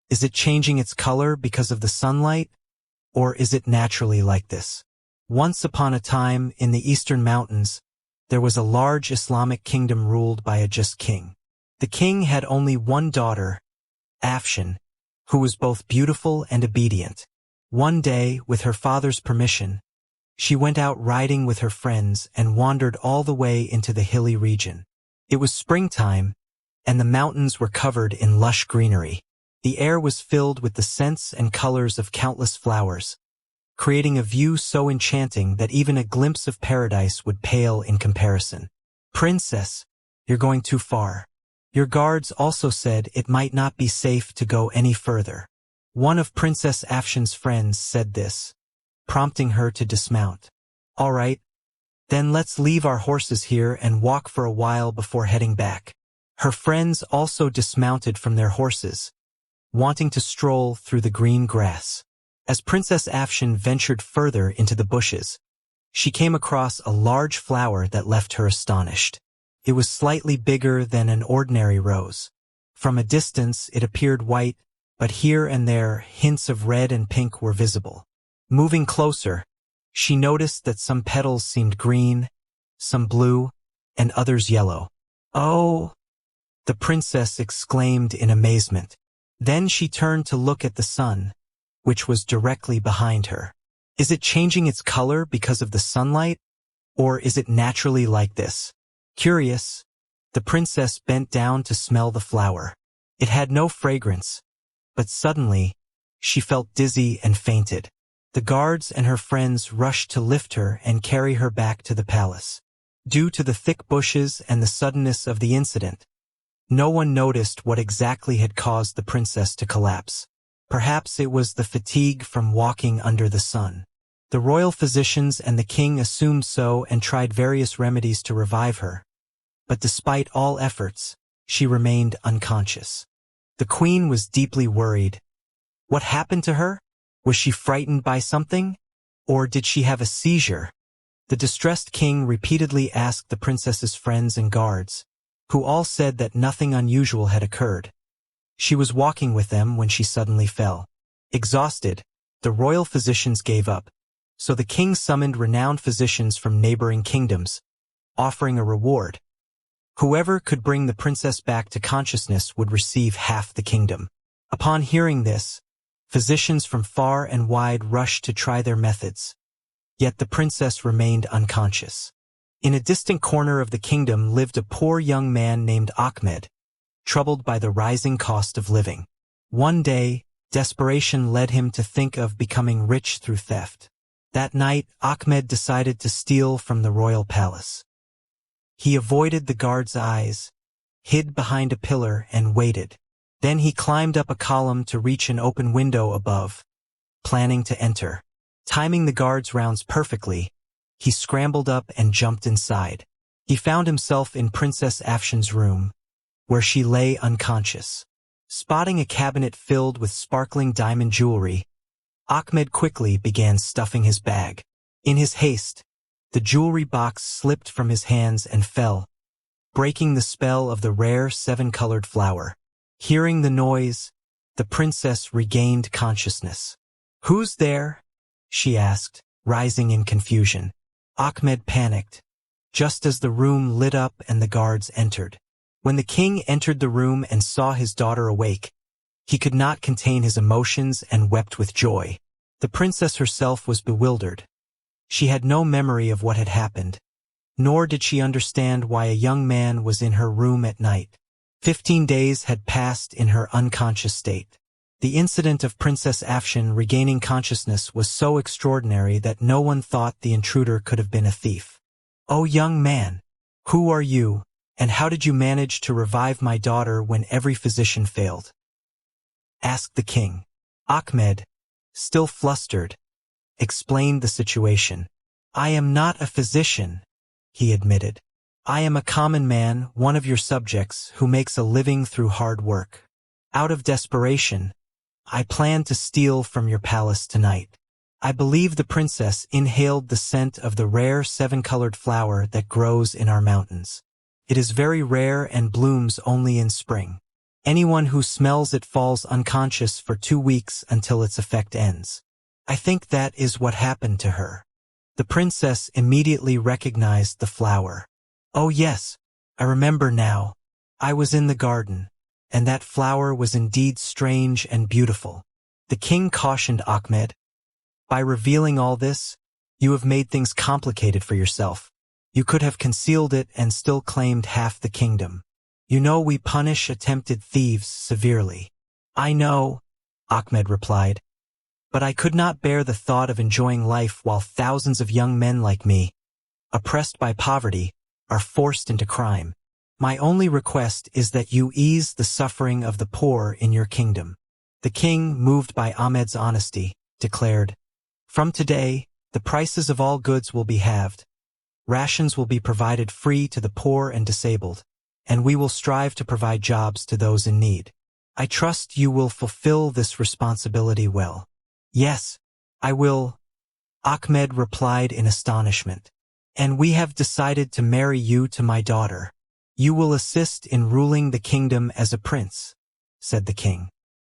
Is it changing its color because of the sunlight? Or is it naturally like this? Once upon a time, in the eastern mountains, there was a large Islamic kingdom ruled by a just king. The king had only one daughter, Afshan, who was both beautiful and obedient. One day, with her father's permission, she went out riding with her friends and wandered all the way into the hilly region. It was springtime, and the mountains were covered in lush greenery. The air was filled with the scents and colors of countless flowers, creating a view so enchanting that even a glimpse of paradise would pale in comparison. "Princess, you're going too far. Your guards also said it might not be safe to go any further." One of Princess Afshan's friends said this, prompting her to dismount. "All right, then let's leave our horses here and walk for a while before heading back." Her friends also dismounted from their horses, wanting to stroll through the green grass. As Princess Afshan ventured further into the bushes, she came across a large flower that left her astonished. It was slightly bigger than an ordinary rose. From a distance, it appeared white, but here and there, hints of red and pink were visible. Moving closer, she noticed that some petals seemed green, some blue, and others yellow. "Oh!" the princess exclaimed in amazement. Then she turned to look at the sun, which was directly behind her. Is it changing its color because of the sunlight? Or is it naturally like this? Curious, the princess bent down to smell the flower. It had no fragrance, but suddenly, she felt dizzy and fainted. The guards and her friends rushed to lift her and carry her back to the palace. Due to the thick bushes and the suddenness of the incident, no one noticed what exactly had caused the princess to collapse. Perhaps it was the fatigue from walking under the sun. The royal physicians and the king assumed so and tried various remedies to revive her. But despite all efforts, she remained unconscious. The queen was deeply worried. What happened to her? Was she frightened by something? Or did she have a seizure? The distressed king repeatedly asked the princess's friends and guards, who all said that nothing unusual had occurred. She was walking with them when she suddenly fell. Exhausted, the royal physicians gave up, so the king summoned renowned physicians from neighboring kingdoms, offering a reward. Whoever could bring the princess back to consciousness would receive half the kingdom. Upon hearing this, physicians from far and wide rushed to try their methods. Yet the princess remained unconscious. In a distant corner of the kingdom lived a poor young man named Ahmed, troubled by the rising cost of living. One day, desperation led him to think of becoming rich through theft. That night, Ahmed decided to steal from the royal palace. He avoided the guards' eyes, hid behind a pillar, and waited. Then he climbed up a column to reach an open window above, planning to enter. Timing the guards' rounds perfectly, he scrambled up and jumped inside. He found himself in Princess Afshan's room, where she lay unconscious. Spotting a cabinet filled with sparkling diamond jewelry, Ahmed quickly began stuffing his bag. In his haste, the jewelry box slipped from his hands and fell, breaking the spell of the rare seven-colored flower. Hearing the noise, the princess regained consciousness. "Who's there?" she asked, rising in confusion. Ahmed panicked, just as the room lit up and the guards entered. When the king entered the room and saw his daughter awake, he could not contain his emotions and wept with joy. The princess herself was bewildered. She had no memory of what had happened, nor did she understand why a young man was in her room at night. 15 days had passed in her unconscious state. The incident of Princess Afshan regaining consciousness was so extraordinary that no one thought the intruder could have been a thief. "Oh, young man, who are you, and how did you manage to revive my daughter when every physician failed?" asked the king. Ahmed, still flustered, explained the situation. "I am not a physician," he admitted. "I am a common man, one of your subjects, who makes a living through hard work. Out of desperation, I plan to steal from your palace tonight. I believe the princess inhaled the scent of the rare seven-colored flower that grows in our mountains. It is very rare and blooms only in spring. Anyone who smells it falls unconscious for 2 weeks until its effect ends. I think that is what happened to her. The princess immediately recognized the flower. Oh yes, I remember now. I was in the garden, and that flower was indeed strange and beautiful. The king cautioned Ahmed. By revealing all this, you have made things complicated for yourself. You could have concealed it and still claimed half the kingdom. You know we punish attempted thieves severely. I know, Ahmed replied. But I could not bear the thought of enjoying life while thousands of young men like me, oppressed by poverty, are forced into crime. My only request is that you ease the suffering of the poor in your kingdom. The king, moved by Ahmed's honesty, declared, From today, the prices of all goods will be halved. Rations will be provided free to the poor and disabled, and we will strive to provide jobs to those in need. I trust you will fulfill this responsibility well. Yes, I will, Ahmed replied in astonishment. And we have decided to marry you to my daughter. You will assist in ruling the kingdom as a prince, said the king.